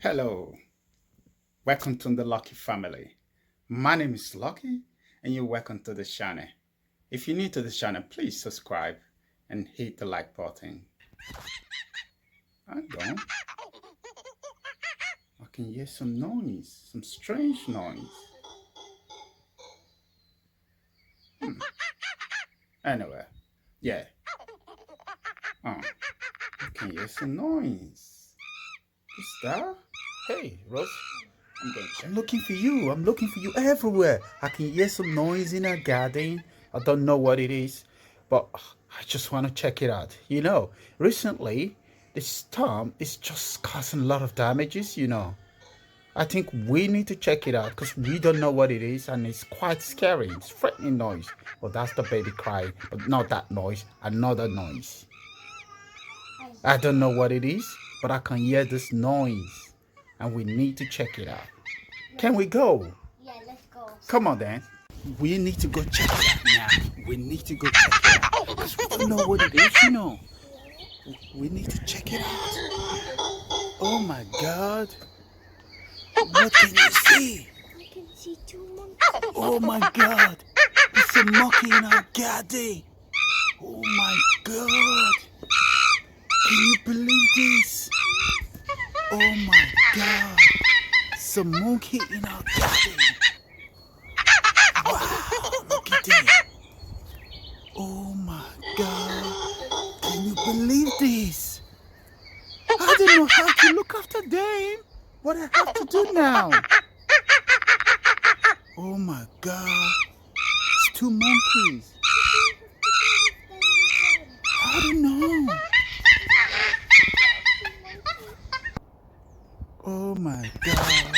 Hello, welcome to the Lucky family. My name is Lucky, and you're welcome to the channel. If you're new to the channel, please subscribe and hit the like button. I don't. I can hear some noise, some strange noise. Hmm. Anyway, yeah. I can hear some noise. Who's that? Hey, Rose. I'm going to check. I'm looking for you. I'm looking for you everywhere. I can hear some noise in our garden. I don't know what it is, but I just want to check it out. Recently, the storm is just causing a lot of damages. I think we need to check it out because we don't know what it is and it's quite scary. It's frightening noise. Well, that's the baby crying, but not that noise, another noise. I don't know what it is, but I can hear this noise and we need to check it out. Can we go? Yeah, let's go. Come on then. We need to go check it out now. We need to go check it out. Because we don't know what it is. We need to check it out. Oh my God. What can you see? I can see two monkeys. Oh my God. It's a monkey in our garden. Oh my God. Can you believe this? Oh my God. It's a monkey in our garden. Wow, look at it. Oh my God. Can you believe this? I don't know how to look after them. What I have to do now? Oh my God. It's two monkeys. I don't know. Oh my God.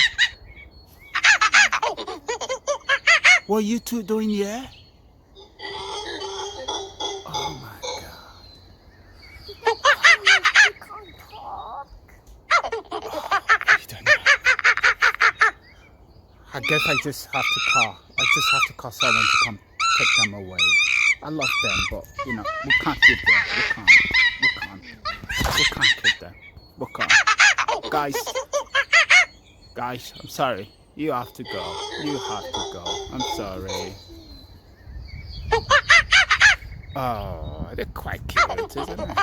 What are you two doing here? Oh my God. You can't talk. I don't know. I guess I just have to call someone to come take them away. I love them, but we can't keep them. We can't keep them. We can't. Guys, I'm sorry. You have to go. You have to go. I'm sorry. Oh, they're quite cute, isn't it?